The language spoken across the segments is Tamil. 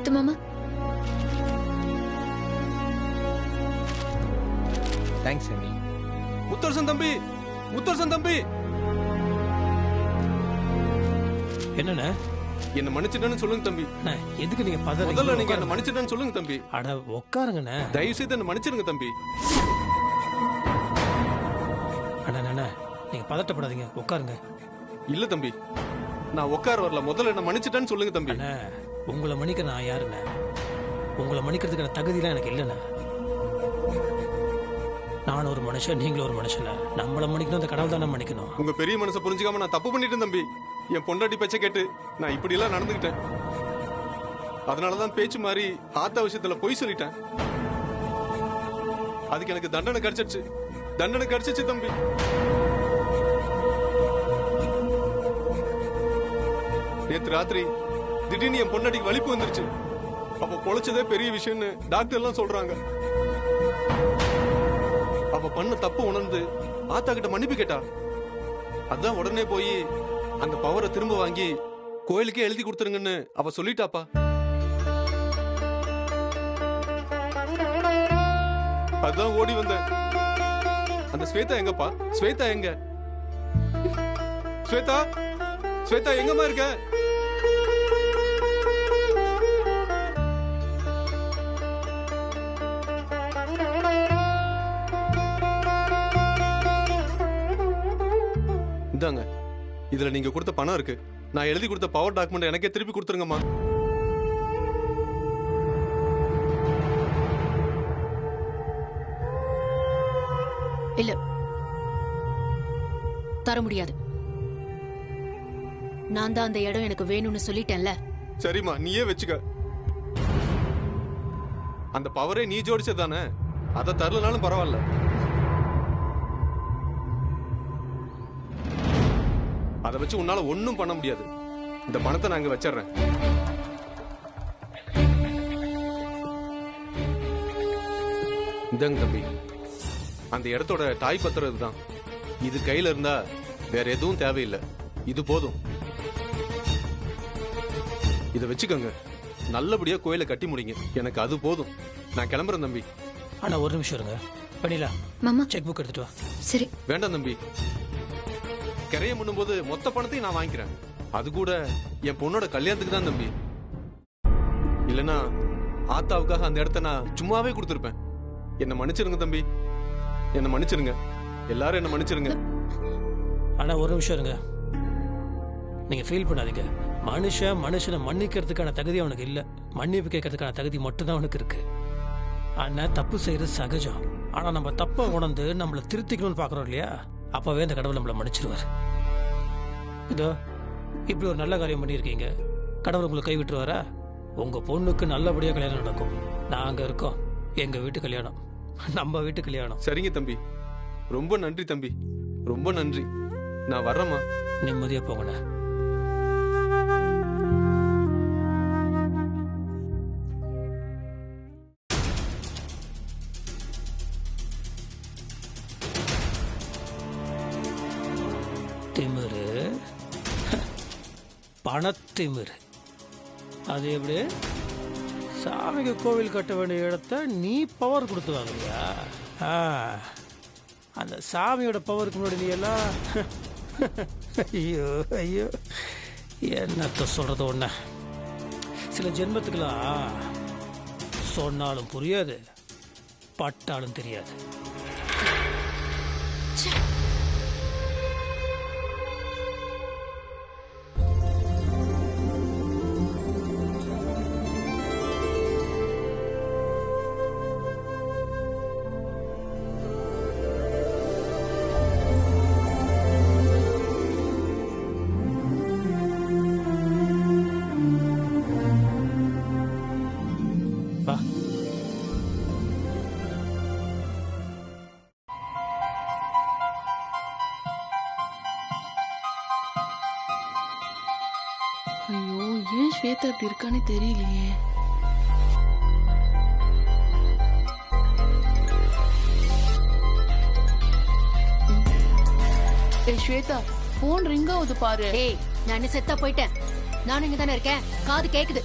வரட்டும் மாமா. தேங்க்ஸ் அண்ணி. முத்தரசன் தம்பி, முத்தரசன் தம்பி. என்னண்ணே? என்ன மன்னிச்சிட்டேன்னு சொல்லுங்க தம்பி. எதுக்கு நீங்க முதல்ல நீங்க என்ன மன்னிச்சிட்டேன்னு சொல்லுங்க தம்பி. அட உட்காருங்கண்ணே. தயவு செய்து என்ன மன்னிச்சிருங்க தம்பி. அண்ணா நீங்க பதட்டப்படாதீங்க, உட்காருங்க. இல்ல தம்பி, நான் உட்கார வரல. முதல்ல என்ன மன்னிச்சிட்டேன்னு சொல்லுங்க தம்பி. உங்களை மன்னிக்க நான் யாருண்ணே? உங்களை மன்னிக்கிறதுக்கான தகுதியெல்லாம் எனக்கு இல்லைண்ணே. நான் ஒரு மனுஷன், நீங்களும் ஒரு மனுஷன். நம்மளை மன்னிக்கணும், அந்த கடவுள் தானே மன்னிக்கணும். உங்க பெரிய மனசை புரிஞ்சுக்காம நான் தப்பு பண்ணிட்டேன் தம்பி. என் பொண்டாட்டி பேச்சை கேட்டு நான் இப்படி எல்லாம் நடந்துகிட்டேன். அதனாலதான் பேச்சு மாறி ஆத்தா விஷயத்துல பொய் சொல்லிட்டேன். அதுக்கு எனக்கு தண்டனை கிடைச்சிருச்சு, தண்டனை கிடைச்சிச்சு தம்பி. நேத்து ராத்திரி திடீர்னு என் பொண்டாட்டிக்கு வலிப்பு வந்துருச்சு. அப்ப பொழைச்சதே பெரிய விஷயம்னு டாக்டர் எல்லாம் சொல்றாங்க. அவ பண்ண தப்பு உணர்ந்து ஆத்தா கிட்ட மன்னிப்பு கேட்டா. அதான் உடனே போய் அந்த பவரை திரும்ப வாங்கி கோயிலுக்கே எழுதி கொடுத்துருங்கன்னு அவ சொல்லிட்டாப்பா. அதான் ஓடி வந்தேன். அந்த ஸ்வேதா எங்கப்பா? ஸ்வேதா எங்க? ஸ்வேதா, ஸ்வேதா எங்கம்மா இருக்க? இந்தாங்க, இதுல நீங்க கொடுத்த பணம் இருக்கு. நான் எழுதி கொடுத்த பவர் டாக்குமெண்ட் எனக்கே திருப்பி கொடுத்துருங்கம்மா. இல்ல, தர முடியாது. நான் தான் அந்த இடம் எனக்கு வேணும்னு சொல்லிட்டேன்ல. சரிம்மா, நீயே வச்சுக்க. அந்த பவரே நீ ஜோடிச்சதானே, அதை தரலனாலும் பரவாயில்ல. அதை வச்சு உன்னால ஒன்னும் பண்ண முடியாது. இந்த பணத்தை நான் இங்க வச்சிடுறேன். இந்தாங்க தம்பி, அந்த இடத்தோட தாய் பத்திரம் இதுதான். இது கையில இருந்தா வேற எதுவும் தேவையில்லை, இது போதும். இதை வச்சுக்கோங்க, நல்லபடியா கோயிலை கட்டி முடிங்க. எனக்கு அது போதும். நான் கிளம்புறேன் தம்பி. ஆனா ஒரு நிமிஷம் இருங்க. பண்ணிடலாம் மாமா, செக் புக் எடுத்துட்டு வா. சரி. வேண்டாம் தம்பி, கரையை முன்னும்போது மொத்த பணத்தையும் நான் வாங்கிக்கிறேன். அது கூட என் பொண்ணோட கல்யாணத்துக்கு தான் தம்பி. இல்லனா ஆத்தாவுக்காக அந்த இடத்த நான் சும்மாவே கொடுத்துருப்பேன். என்ன மன்னிச்சிருங்க தம்பி, என்ன மன்னிச்சிருங்க. எல்லாரும் என்ன மன்னிச்சிருங்க. ஆனா ஒரு நிமிஷம் இருங்க. நீங்க ஃபீல் பண்ணாதீங்க. மனுஷனை மன்னிக்கிறதுக்கான தகுதி அவனுக்கு இல்ல, மன்னிப்பு கேட்கறதுக்கான தகுதி மட்டும்தான் அவனுக்கு இருக்கு. ஆனா தப்பு செய்யறது சகஜம். ஆனா நம்ம தப்பை உணர்ந்து நம்மளை திருத்திக்கணும்னு பாக்குறோம் இல்லையா, அப்பவே அந்த கடவுள் நம்மளை மன்னிச்சிருவார். இதோ இப்படி ஒரு நல்ல காரியம் பண்ணியிருக்கீங்க, கடவுள் உங்களை கைவிட்டுருவாரா? உங்க பொண்ணுக்கு நல்லபடியா கல்யாணம் நடக்கும். நாங்க இருக்கோம். எங்க வீட்டு கல்யாணம், நம்ம வீட்டு கல்யாணம். சரிங்க தம்பி, ரொம்ப நன்றி தம்பி, ரொம்ப நன்றி. நான் வர்றேம்மா. நிம்மதியா போங்கண்ணே. திமிரு, பணத்திமிரு. அது எப்படி? சாமிக்கு கோவில் கட்ட வேண்டிய இடத்த நீ பவர் கொடுத்து வாங்கலையா? அந்த சாமியோட பவருக்கு முன்னாடி நீ எல்லாம் ஐயோ ஐயோ, என்னத்த சொல்றது? ஒண்ண சில ஜென்மத்துக்கெல்லாம் சொன்னாலும் புரியாது, பட்டாலும் தெரியாது. ஐயோ, ஏன் ஸ்வேதா இப்படி இருக்கானே தெரியலையே. ஸ்வேதா, போன் ரிங் ஆகுது பாரு. ஏய், நான் செத்தா போயிட்டேன். நானும் இங்க தானே இருக்கேன், காது கேக்குது.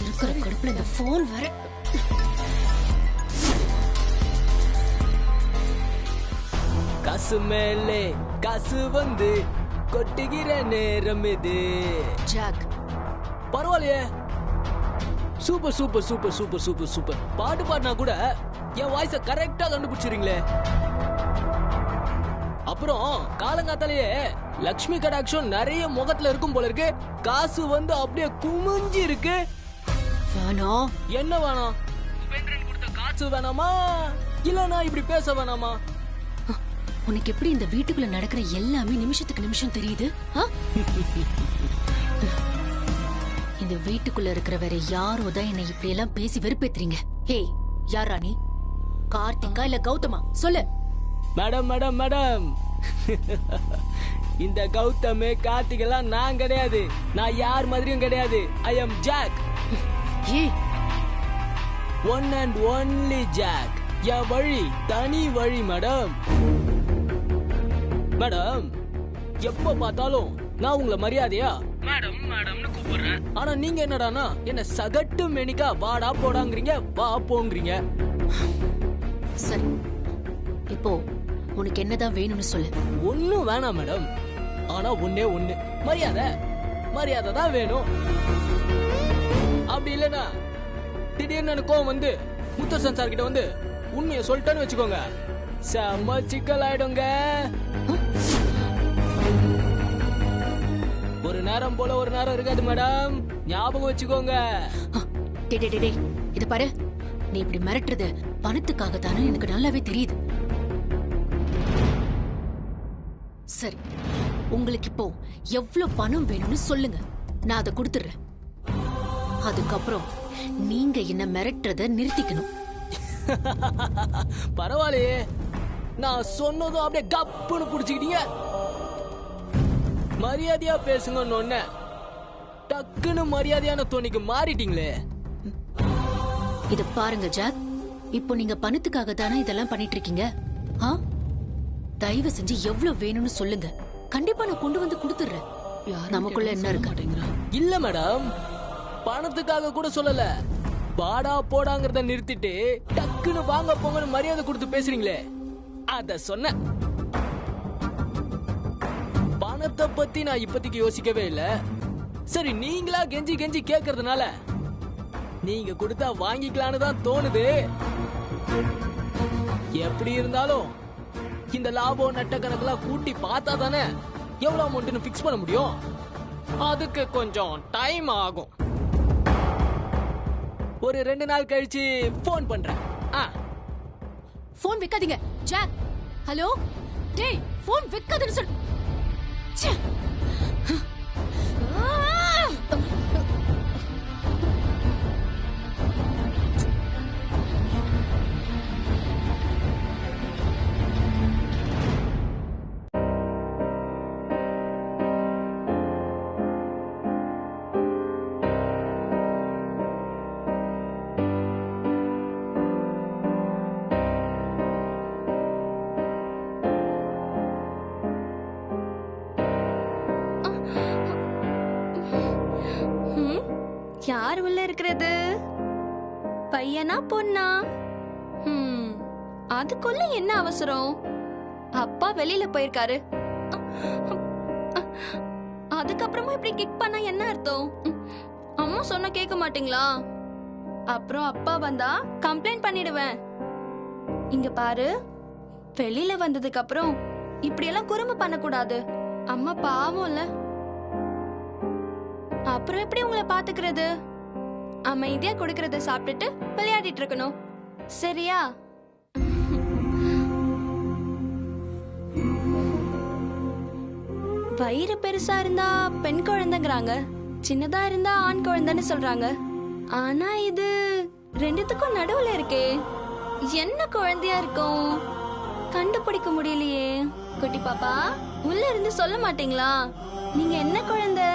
இருக்கிற கடுப்புல இந்த போன் வேற. காசு மேலே காசு வந்து கொட்டுகிற நேரம் இது. ஜாக், பரவாயில்லையே, super super super super super super. பாட்டு பாடினா கூட என் வாய்ஸ கரெக்டா கண்டுபிடிச்சிருங்களே. அப்புறம் காலங்காத்தாலேயே லக்ஷ்மி கடாட்சம் நிறைய முகத்துல இருக்கும் போல இருக்கு. காசு வந்து அப்படியே குமிஞ்சி இருக்கு. வேணாம். என்ன வேணாம்? உபேந்திரன் கொடுத்த காசு வேணாமா, இல்லனா இப்படி பேச வேணாமா? உனக்கு எப்படி இந்த வீட்டுக்குள்ள நடக்கிற எல்லாமே நிமிஷத்துக்கு நிமிஷம் தெரியுது? இந்த வீட்டுக்குள்ள இருக்கிற வேற யாரோ தான் என்னை இப்படி எல்லாம் பேசி வெறுப்பேத்துறீங்க. ஹே, யாரா நீ? கார்த்திகா இல்ல கௌதமா? சொல்லு. மேடம் மேடம் மேடம், இந்த கௌதமே கார்த்திகெல்லாம் நான் கிடையாது. நான் யார் மாதிரியும் கிடையாது. I am Jack. A, one and only Jack. என் வழி தனி வழி மேடம். மேடம், எப்ப பார்த்தாலும் நான் உங்களை மரியாதையா மேடம் மேடம்னு கூப்பிடுறேன். ஆனா நீங்க என்னடானா என்ன சகட்டு மெனிக்கா வாடா போடாங்கறீங்க, வா போங்கறீங்க. சரி, இப்போ உனக்கு என்னதான் வேணும்னு சொல்லு. ஒண்ணும் வேணாம் மேடம், ஆனா ஒண்ணே ஒண்ணு, மரியாதை. மரியாதை தான் வேணும். அப்படி இல்லைன்னா திடீர்னு எனக்கு கோவம் வந்து முத்தரசன் சார் கிட்ட வந்து உண்மையை சொல்லிட்டேன்னு வச்சுக்கோங்க, செம்ம சிக்கல் ஆயிடுங்க. ஒரு நேரம் போல ஒரு நேரம் இருக்காது மேடம், ஞாபகம் வச்சுக்கோங்க. டே, இது பாரு, நீ இப்படி மிரட்டுறது பணத்துக்காக தானே எனக்கு நல்லாவே தெரியுது. சரி, உங்களுக்கு இப்போ எவ்வளவு பணம் வேணும்னு சொல்லுங்க, நான் அதை கொடுத்துடுறேன். அதுக்கப்புறம் நீங்க என்ன மிரட்டுறத நிறுத்திக்கணும். பரவாயில்லையே, நான் சொன்னதும் அப்படியே கப்புன்னு புடிச்சுக்கிட்டீங்க. மரியாதையா பேசுங்கன்னு ஒண்ணு, டக்குன்னு மரியாதையான தோணிக்கு மாறிட்டீங்களே. இத பாருங்க ஜாக், இப்போ நீங்க பணத்துக்காக தானே இதெல்லாம் பண்ணிட்டு இருக்கீங்க? தயவு செஞ்சு எவ்வளவு வேணும்னு சொல்லுங்க, கண்டிப்பா நான் கொண்டு வந்து கொடுத்துடுறேன். நமக்குள்ள என்ன இருக்கு? இல்ல மேடம், பணத்துக்காக கூட சொல்லல. பாடா போடாங்கறத நிறுத்திட்டு டக்குன்னு வாங்க போங்கன்னு மரியாதை கொடுத்து பேசுறீங்களே, அத சொன்ன. பணத்தை பத்தி நான் இப்போதைக்கு யோசிக்கவே இல்ல. சரி, நீங்களா கெஞ்சி கெஞ்சி கேக்குறதுனால நீங்க கொடுத்தா வாங்கிக்கலான்னு தான் தோணுது. எப்படி இருந்தாலும் இந்த லாபம் நட்ட கணக்கெல்லாம் கூட்டி பார்த்தா தானே எவ்வளவு அமௌண்ட்னு பிக்ஸ் பண்ண முடியும். அதுக்கு கொஞ்சம் டைம் ஆகும். ஒரு 2 நாள் கழிச்சு போன் பண்றேன். போன் வைக்காதீங்க ஜாக். ஹலோ, டேய், போன் வைக்காதன்னு சொல். ச்சே. யார் உள்ள இருக்கிறது? பையனா பொண்ணா? அதுக்குள்ள என்ன அவசரம்? அப்பா வெளியில போயிருக்காரு. அதுக்கப்புறமா இப்படி கிக் பண்ணா என்ன அர்த்தம்? அம்மா சொன்ன கேட்க மாட்டீங்களா? அப்புறம் அப்பா வந்தா கம்ப்ளைண்ட் பண்ணிடுவேன். இங்க பாரு, வெளியில வந்ததுக்கு அப்புறம் இப்படி எல்லாம் குறும்பு பண்ண கூடாது. அம்மா பாவம்ல. அப்புறம் எப்படி உங்களை பாத்துக்கிறது? அமைதியா கொடுக்கறத சாப்பிட்டுட்டு விளையாடிட்டு இருக்கணும், சரியா? வயிறு பெருசா இருந்தா பெண் குழந்தைங்கறாங்க, சின்னதா இருந்தா ஆண் குழந்தைன்னு சொல்றாங்க. ஆனா இது ரெண்டுத்துக்கும் நடுவுல இருக்கே, என்ன குழந்தையா இருக்கும்? கண்டுபிடிக்க முடியலையே. குட்டி பாப்பா, உள்ள இருந்து சொல்ல மாட்டீங்களா? நீங்க என்ன குழந்தை?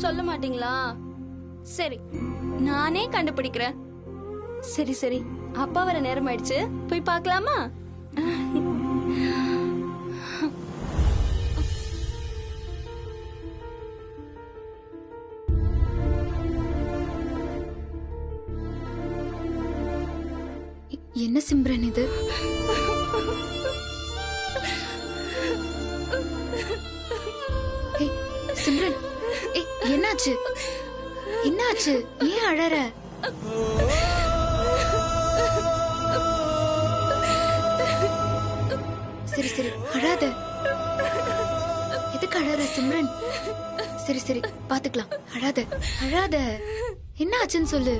சொல்ல மாட்டீங்களா? சரி, நானே கண்டுபிடிக்கிறேன். சரி சரி, அப்பா வர நேரம் ஆயிடுச்சு, போய் பார்க்கலாமா? என்ன சிம்ரன் இது? ஏய், சிம்ரன், ஏய், என்னாச்சு? என்னாச்சு? ஏன் அழற? சரி சரி அழாத. எதுக்கு அழற சிம்ரன்? சரி சரி பாத்துக்கலாம். அழாத அழாத. என்ன ஆச்சுன்னு சொல்லு.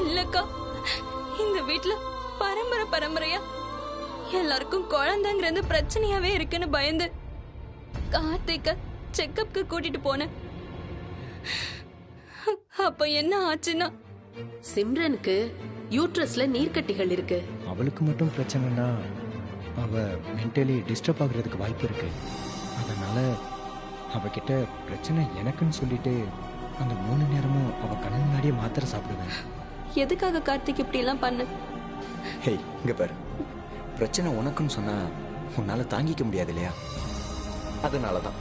இல்லக்கா, இந்த வீட்ல பரம்பரையா எல்லாருக்கும் குழந்தைங்கிறது பிரச்சனையாவே இருக்குன்னு பயந்து கார்த்திக்க செக்கப்க்கு கூட்டிட்டு போனேன். அப்ப என்ன ஆச்சுன்னா, சிம்ரனுக்கு யூட்ரஸ்ல நீர்க்கட்டிகள் இருக்கு. அவளுக்கு மட்டும் பிரச்சனைனா அவ மென்டலி டிஸ்டர்ப் ஆகுறதுக்கு வாய்ப்பு இருக்கு. அதனால அவகிட்ட பிரச்சனை எனக்குன்னு சொல்லிட்டு அந்த 3 நேரமும் அவ கண்ணு முன்னாடியே மாத்திரை சாப்பிடுவேன். எதுக்காக கார்த்திக் இப்படி எல்லாம் பண்ண? ஹேய், இங்க பாரு, பிரச்சனை உனக்குன்னு சொன்னா உன்னால தாங்கிக்க முடியாது இல்லையா? அதனாலதான்.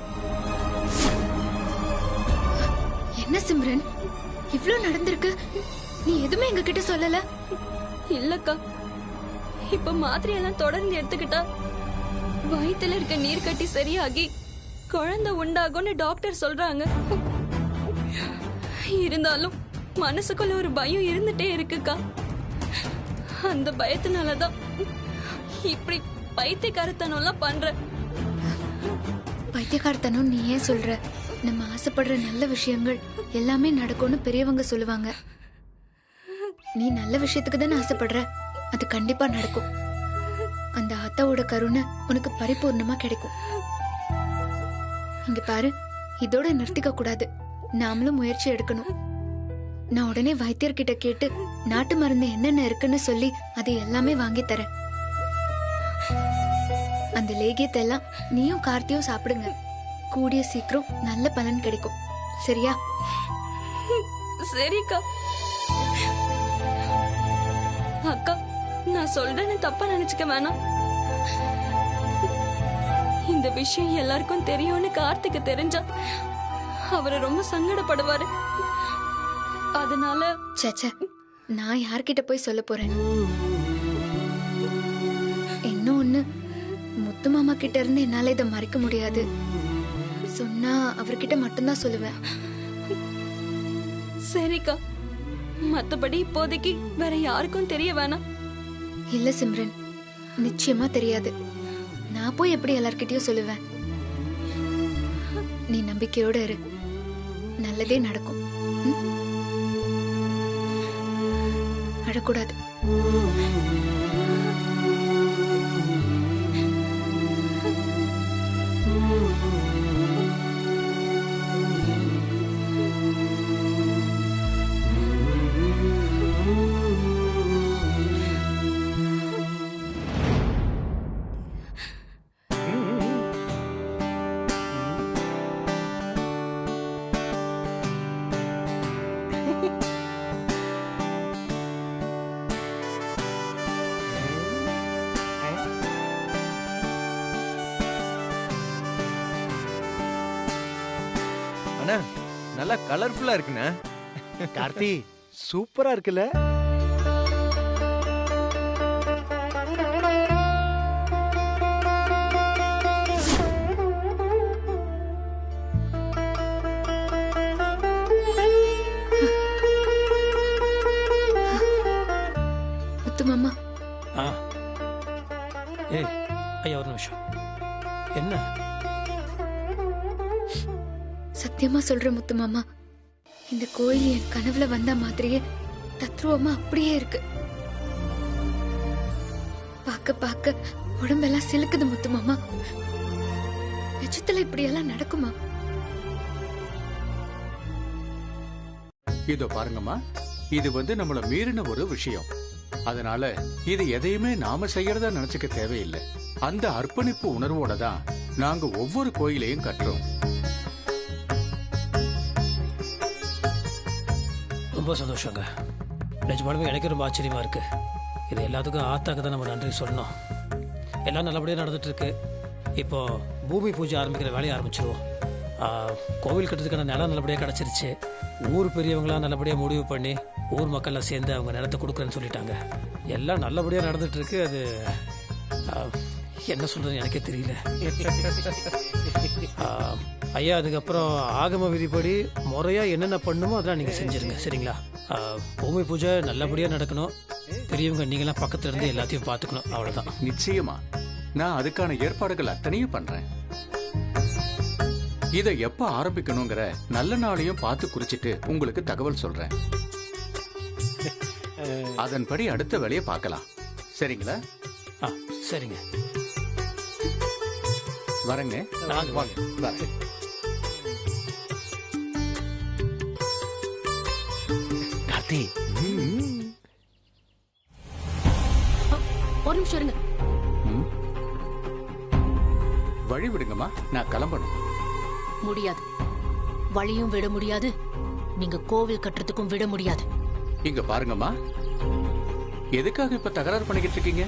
என்ன சிம்ரன், இவ்ளோ நடந்திருக்கு, நீ எதுவுமே எங்க கிட்ட சொல்லல? இல்லக்கா, இப்ப மாத்திரை எல்லாம் தொடர்ந்து எடுத்துக்கிட்டா வயித்துல இருக்க நீர் கட்டி சரியாகி குழந்தை உண்டாகும்னு டாக்டர் சொல்றாங்க. இருந்தாலும் மனசுக்குள்ள ஒரு பயம் இருந்துட்டே இருக்குக்கா. அந்த பயத்தினாலதான் இப்படி பைத்தியக்காரத்தனம் எல்லாம் பண்ற. பைத்தியக்காரத்தனம் நீ ஏன் சொல்ற? நம்ம ஆசைப்படுற நல்ல விஷயங்கள் எல்லாமே நடக்கும்னு பெரியவங்க சொல்லுவாங்க. நீ நல்ல விஷயத்துக்கு தானே ஆசைப்படுற, அது கண்டிப்பா நடக்கும். அந்த ஆத்தாவோட கருணை உனக்கு பரிபூர்ணமா கிடைக்கும். இங்க பாரு, இதோட நிறுத்திக்க கூடாது, நாமளும் முயற்சி எடுக்கணும். நான் உடனே வைத்தியர்கிட்ட கேட்டு நாட்டு மருந்து என்னென்ன இருக்குன்னு சொல்லி அது எல்லாமே வாங்கி தரேன். அந்த லேகியத்தை எல்லாம் நீயும் கார்த்தியும் சாப்பிடுங்க. கூடிய சீக்கிரம் நல்ல பலன் கிடைக்கும். சரியா? சரிக்கா. அக்கா, நான் சொல்றேன்னு தப்பா நினைச்சுக்க வேணாம். இந்த விஷயம் எல்லாருக்கும் தெரியும்னு கார்த்திக்கு தெரிஞ்சா அவரு ரொம்ப சங்கடப்படுவாரு. அதனால சச்ச, நான் யார்கிட்ட போய் சொல்ல போறேன்? இன்னும் ஒண்ணு, முத்து மாமா கிட்ட இருந்து என்னால இதை மறைக்க முடியாது. சொன்னா அவர்கிட்ட மட்டும்தான் சொல்லுவேன். சரிக்கா, மத்தபடி இப்போதைக்கு வேற யாருக்கும் தெரிய வேணாம். இல்ல சிம்ரன், நிச்சயமா தெரியாது. நான் போய் எப்படி எல்லார்கிட்டயும் சொல்லுவேன்? நீ நம்பிக்கையோட இரு, நல்லதே நடக்கும். அழக்கூடாது. அண்ணா, நல்லா கலர்ஃபுல்லா இருக்குண்ணா. கார்த்தி, சூப்பரா இருக்குல்ல? முத்து மாமா. ஆ, ஏய் ஐயா, ஒரு நிமிஷம். என்ன? சத்தியமா சொல்ற முத்து மாமா, இந்த கோயில் என் கனவுல வந்த மாதிரியே தத்ரூபமா அப்படியே இருக்கு. பார்க்க பார்க்க உடம்பெல்லாம் சிலுக்குது முத்து மாமா. நிஜத்துல இப்படி எல்லாம் நடக்குமா? இதோ பாருங்கம்மா, இது நம்மள மீறின ஒரு விஷயம். அதனால இது எதையுமே நாம செய்யறதா நினைச்சுக்க தேவையில்லை. அந்த அர்ப்பணிப்பு உணர்வோட தான் நாங்க ஒவ்வொரு கோயிலையும் கட்டுறோம். ரொம்ப சந்தோஷங்க. நிஜமாலுமே எனக்கு ரொம்ப ஆச்சரியமா இருக்கு. இது எல்லாத்துக்கும் ஆத்தாக்கு தான் நம்ம நன்றி சொல்லணும். எல்லாம் நல்லபடியாக நடந்துட்டு இருக்கு. இப்போ பூமி பூஜை ஆரம்பிக்கிற வேலையை ஆரம்பிச்சிருவோம். கோவில் கட்டுறதுக்கான நிலம் நல்லபடியாக கிடச்சிருச்சு. ஊர் பெரியவங்களாம் நல்லபடியாக முடிவு பண்ணி ஊர் மக்கள்லாம் சேர்ந்து அவங்க நிலத்தை கொடுக்குறேன்னு சொல்லிட்டாங்க. எல்லாம் நல்லபடியாக நடந்துட்டு இருக்கு. அது என்ன சொல்றதுன்னு எனக்கே தெரியல. ஐயா, அதுக்கப்புறம் ஆகம விதிப்படி முறையாக என்னென்ன பண்ணுமோ அதெல்லாம் நீங்கள் செஞ்சிருங்க, சரிங்களா? பூமி பூஜை நல்லபடியாக நடக்கணும். பெரியவங்க நீங்களாம் பக்கத்துல இருந்து எல்லாத்தையும் பார்த்துக்கணும், அவ்வளோதான். நிச்சயமா நான் அதுக்கான ஏற்பாடுகள் அத்தனையும் பண்றேன். இதை எப்ப ஆரம்பிக்கணுங்கிற நல்ல நாளையும் பார்த்து குறிச்சிட்டு உங்களுக்கு தகவல் சொல்றேன். அதன்படி அடுத்த வேலையை பார்க்கலாம், சரிங்களா? சரிங்க, வரேங்க. நாங்க வாங்க. வரேன். கார்த்தி, ஒரு நிமிஷம் இருங்க. வழி விடுங்கம்மா, நான் கிளம்பணும். முடியாது. வழியும் விட முடியாது, நீங்க கோவில் கட்டுறதுக்கும் விட முடியாது. இங்க பாருங்கம்மா, எதுக்காக இப்ப தகராறு பண்ணிக்கிட்டு இருக்கீங்க?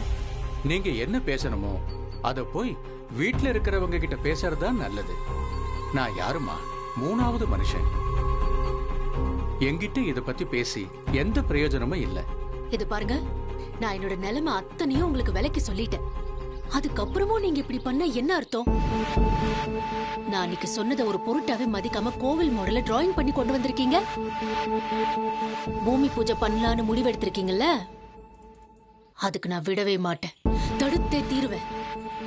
நீங்க என்ன பேசணுமோ அத போய் வீட்டுல இருக்கிறவங்க கிட்ட பேசுறதுதான் நல்லது. நான் யாருமா? மூணாவது மனுஷன். என்கிட்ட இத பத்தி பேசி எந்த பிரயோஜனமும் இல்ல. இது பாருங்க, நான் என்னோட நிலைமை அத்தனையும் உங்களுக்கு விலைக்கு சொல்லிட்டேன். அதுக்கப்புறமும் நீங்க இப்படி பண்ண என்ன அர்த்தம்? நான் அன்னைக்கு சொன்னதை ஒரு பொருட்டாவே மதிக்காம கோவில் மாடல டிராயிங் பண்ணி கொண்டு வந்திருக்கீங்க. பூமி பூஜை பண்ணலான்னு முடிவெடுத்திருக்கீங்கல்ல, அதுக்கு நான் விடவே மாட்டேன், தடுத்தே தீருவேன்.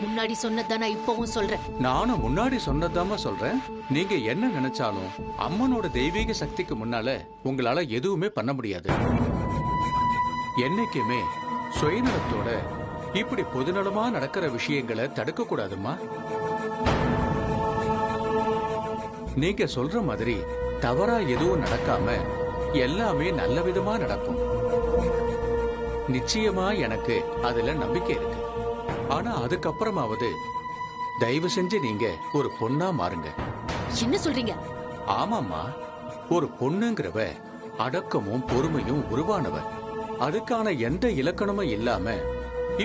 முன்னாடி சொன்னதான் நான் இப்பவும் சொல்றேன். நானும் முன்னாடி சொன்னதாம சொல்றேன். நீங்க என்ன நினைச்சாலும் அம்மனோட தெய்வீக சக்திக்கு முன்னால உங்களால எதுவுமே பண்ண முடியாது. என்னைக்குமே சுயநலத்தோட இப்படி பொதுநலமா நடக்கிற விஷயங்களை தடுக்க கூடாதுமா. நீங்க சொல்ற மாதிரி தவறா எதுவும் நடக்காம எல்லாமே நல்ல விதமா நடக்கும். நிச்சயமா எனக்கு அதுல நம்பிக்கை இருக்கு. ஆனா அதுக்கப்புறமாவது தயவு செஞ்சு நீங்க ஒரு பொண்ணா மாறுங்க. என்ன சொல்றீங்க? ஆமாமா, ஒரு பொண்ணுங்கிறவ அடக்கமும் பொறுமையும் உருவானவ. அதுக்கான எந்த இலக்கணமும் இல்லாம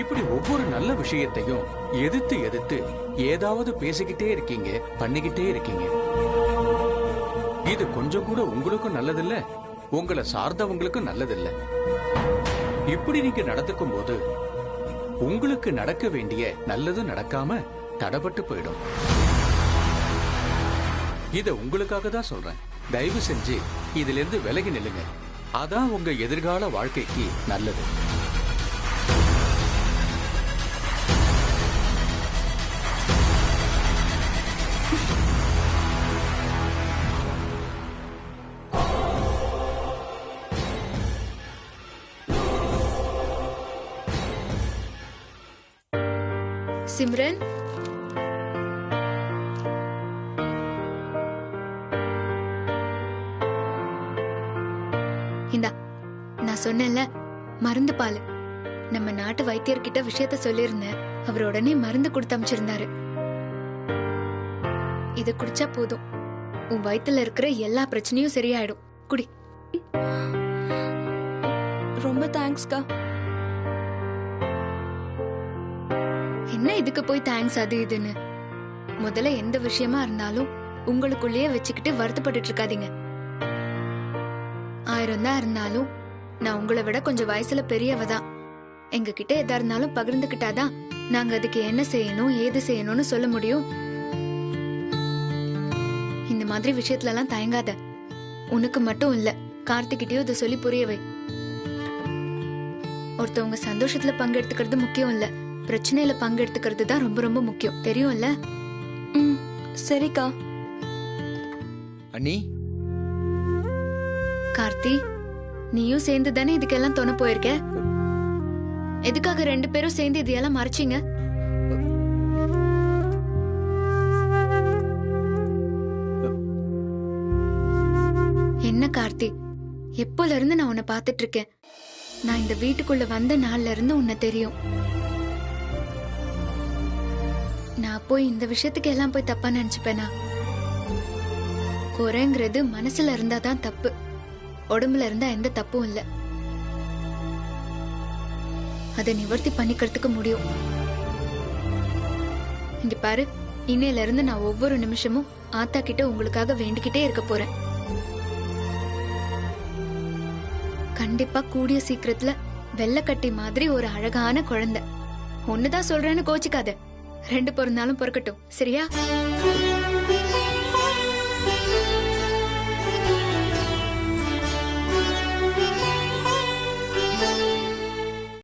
இப்படி ஒவ்வொரு நல்ல விஷயத்தையும் எதிர்த்து எதிர்த்து ஏதாவது பேசிக்கிட்டே இருக்கீங்க, பண்ணிக்கிட்டே இருக்கீங்க. இது கொஞ்சம் கூட உங்களுக்கும் நல்லதில்ல, உங்களை சார்ந்தவங்களுக்கும் நல்லதில்ல. இப்படி நீங்க நடந்துக்கும் போது உங்களுக்கு நடக்க வேண்டிய நல்லது நடக்காம தடப்பட்டு போயிடும். இத உங்களுக்காக தான் சொல்றேன். தயவு செஞ்சு இதுல இருந்து விலகி நில்லுங்க. அதான் உங்க எதிர்கால வாழ்க்கைக்கு நல்லது. சிம்ரன், இந்தா நான் சொன்னேன்ல மருந்து பால். நம்ம நாட்டு வைத்தியர்கிட்ட விஷயத்த சொல்லியிருந்தேன். அவர் உடனே மருந்து கொடுத்து அமைச்சிருந்தாரு. இத குடிச்சா போதும், உன் வயித்துல இருக்கிற எல்லா பிரச்சனையும் சரியாயிடும். குடி. ரொம்ப தேங்க்ஸ்க்கா. என்ன இதுக்கு போய் தேங்க்ஸ் அது இதுன்னு? முதல்ல எந்த விஷயமா இருந்தாலும் உங்களுக்குள்ளேயே வச்சுக்கிட்டு வருத்தப்பட்டு இருக்காதீங்க. 1000 தான் இருந்தாலும் நான் உங்களை விட கொஞ்சம் வயசுல பெரியவ தான். எங்க கிட்ட எதா இருந்தாலும் பகிர்ந்துகிட்டாதான் நாங்க அதுக்கு என்ன செய்யணும் ஏது செய்யணும்னு சொல்ல முடியும். இந்த மாதிரி விஷயத்துல எல்லாம் தயங்காத. உனக்கு மட்டும் இல்ல, கார்த்திகிட்டயும் இதை சொல்லி புரியவை. ஒருத்தவங்க சந்தோஷத்துல பங்கெடுத்துக்கிறது முக்கியம் இல்ல, பிரச்சனையில பங்கெடுத்துக்கிறது தான் ரொம்ப ரொம்ப முக்கியம், தெரியும்ல? சரிக்கா. அண்ணி, கார்த்தி, நீயும் சேர்ந்து தானே இதுக்கெல்லாம் துணை போயிருக்க. எதுக்காக 2 பேரும் சேர்ந்து இதையெல்லாம் மறைச்சிங்க? என்ன கார்த்தி, எப்போல இருந்து நான் உன்னை பாத்துட்டு இருக்கேன். நான் இந்த வீட்டுக்குள்ள வந்த நாள்ல இருந்து உன்னை தெரியும். நான் போய் இந்த விஷயத்துக்கு எல்லாம் போய் தப்பா நினைச்சுப்பேனா? குறைங்கிறது மனசுல இருந்தாதான் தப்பு, உடம்புல இருந்தா எந்த தப்பும் இல்ல. அதை நிவர்த்தி பண்ணிக்கிறதுக்கு முடியும். இங்க பாரு, இன்னையில இருந்து நான் ஒவ்வொரு நிமிஷமும் ஆத்தா கிட்ட உங்களுக்காக வேண்டிக்கிட்டே இருக்க போறேன். கண்டிப்பா கூடிய சீக்கிரத்துல வெள்ளக்கட்டி மாதிரி ஒரு அழகான குழந்தை. ஒண்ணுதான் சொல்றேன்னு கோச்சிக்காத. 2 பிறந்தாலும் பிறக்கட்டும், சரியா?